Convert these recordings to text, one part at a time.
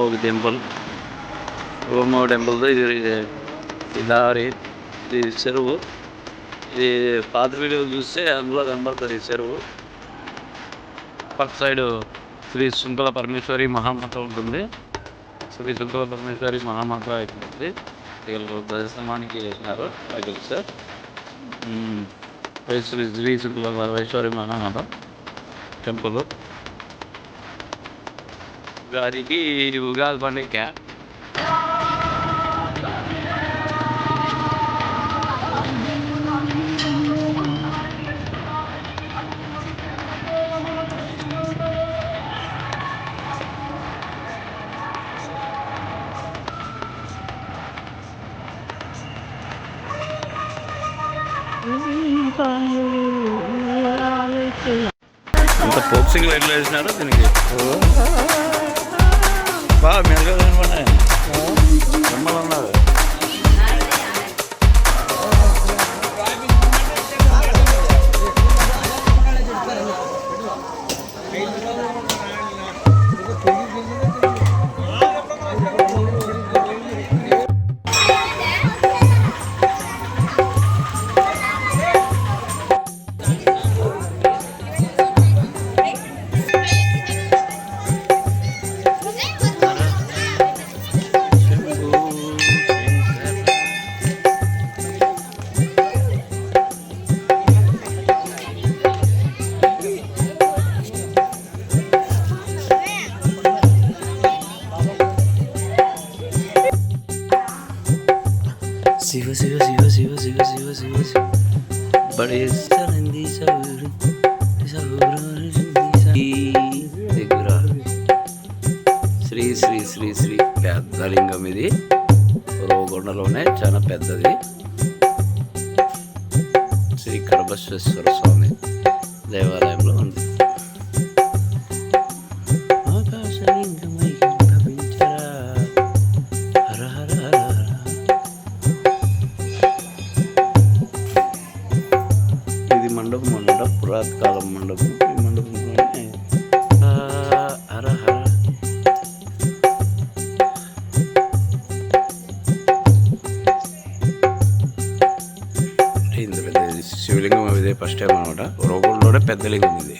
ఒక టెంపుల్, ఓమో టెంపుల్తో ఇది దారి, ఇది చెరువు. ఇది పాత వీడియో చూస్తే అందులో కనబడుతుంది చెరువు. పక్క సైడు శ్రీ శృంఖల పరమేశ్వరి మహామాత ఉంటుంది. శ్రీ శృంఖల పరమేశ్వరి మహామాత ఉంటుంది. వీళ్ళు దర్శనానికి చేసినారు సార్. శ్రీ శృంఖల పరమేశ్వరి మహామాత టెంపుల్. ఉగాదికి ఉగాది పండుగ అంత ఫోక్సింగ్ లైట్లు వేసినారు దీనికి. బాగా మెరుగా కనపడినాయి, బొమ్మలు ఉన్నారు. శివ శివ శివ శివ శివ శివ శివ శివ బడే శ్రీ శ్రీ శ్రీ శ్రీ పెద్ద లింగం ఇది. రోగొండలోనే చాలా పెద్దది. శ్రీ కరబసవేశ్వర స్వామి దేవాలయంలో ఉంది. ఇది మండపం అన్నమాట, పురాతకాలం మండపం. ఈ మండపంలోనే హర హర ఇంత పెద్ద శివలింగం ఇదే ఫస్ట్ టైం అనమాట. రోగుల్లోనే పెద్ద లింగం ఇది.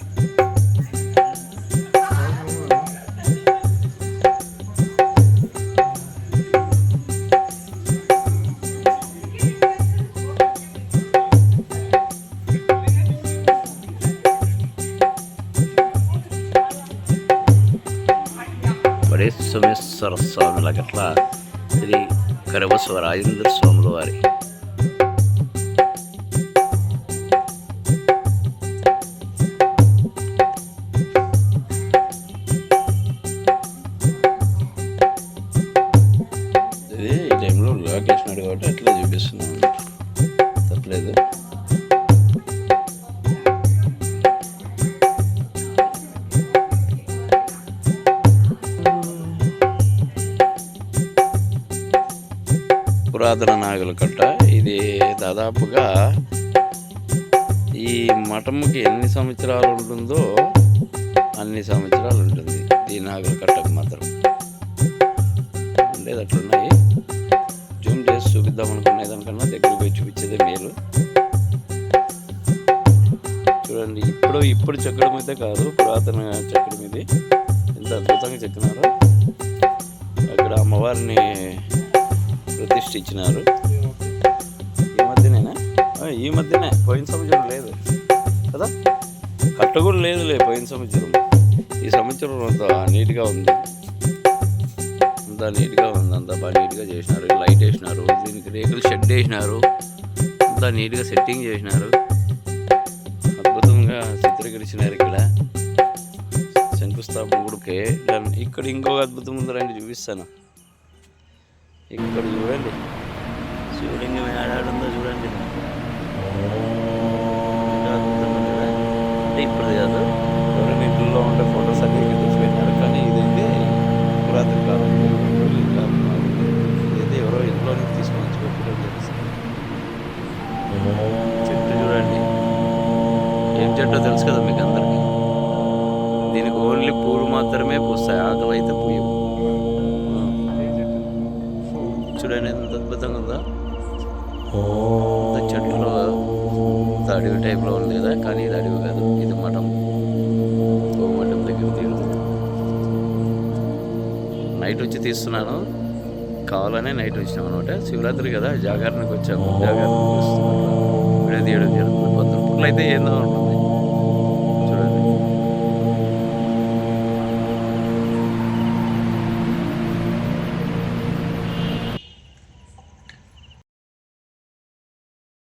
సోమేశ్వర స్వామి అట్లా శ్రీ కరబసవ రాజేంద్ర స్వాముల వారి ఈ టైంలో లొకేషన్ కాబట్టి అట్లా చూపిస్తున్నాను, తప్పలేదు. పురాతన నాగుల కట్ట ఇది. దాదాపుగా ఈ మఠముకి ఎన్ని సంవత్సరాలు ఉంటుందో అన్ని సంవత్సరాలు ఉంటుంది ఈ నాగుల కట్టకు మాత్రం. ఉండేది అట్లున్నాయి. జూమ్ చేసి చూపిద్దాం అనుకునే దానికన్నా దగ్గరికి పోయి చూపించేదే మేలు. చూడండి, ఇప్పుడు చెక్కడం అయితే కాదు, పురాతన చెక్కడం ఇది. ఎంత అద్భుతంగా చెక్కినారో. అక్కడ అమ్మవారిని ప్రతిష్ఠించినారు. ఈ మధ్యనే పోయిన సంవత్సరం లేదు కదా, కట్ట కూడా లేదులే పోయిన సంవత్సరం. ఈ సంవత్సరం అంతా నీట్గా ఉంది, అంతా నీట్గా ఉంది. అంతా బాగా నీట్గా చేసినారు. లైట్ వేసినారు, దీనికి రేకులు షెడ్ వేసినారు, అంతా నీట్గా సెట్టింగ్ చేసినారు. అద్భుతంగా చిత్రీకరించినారు. ఇక్కడ శంకుస్థాపన గుడికే. ఇక్కడ ఇంకొక అద్భుతం ఉందండి, చూపిస్తాను. ఇక్కడ చూడండి, శివలింగం ఏడాడుందో చూడండి. ఇప్పుడు కాదు, ఎవరైనా ఇంట్లో ఉండే ఫొటోస్ అన్ని తెచ్చిపెట్టినారు. కానీ ఇదైతే పురాతన కాలం ఇదైతే ఎవరో ఇంట్లో తీసుకొని వచ్చి పెట్టడం తెలుస్తుంది. చెట్టు చూడండి, ఏం చెట్టో తెలుసు కదా మీకు అందరికీ. దీనికి ఓన్లీ పూలు మాత్రమే పూస్తాయి, ఆకులు అయితే పూయవు. చూడండి ఎంత అద్భుతంగా ఉందో. చెట్లు అడవి టైప్లో ఉంది కదా, కానీ ఇది అడవి కాదు, ఇది మఠం. ఓ మఠం దగ్గర తీరుతుంది. నైట్ వచ్చి తీస్తున్నాను, కావాలనే నైట్ వచ్చినాం అనమాట. శివరాత్రి కదా, జాగరణకు వచ్చాము. జాగరణ ఇప్పుడే తీయడం జరుగుతుంది. పొద్దున పూటలు అయితే ఏందో ఉంటుంది.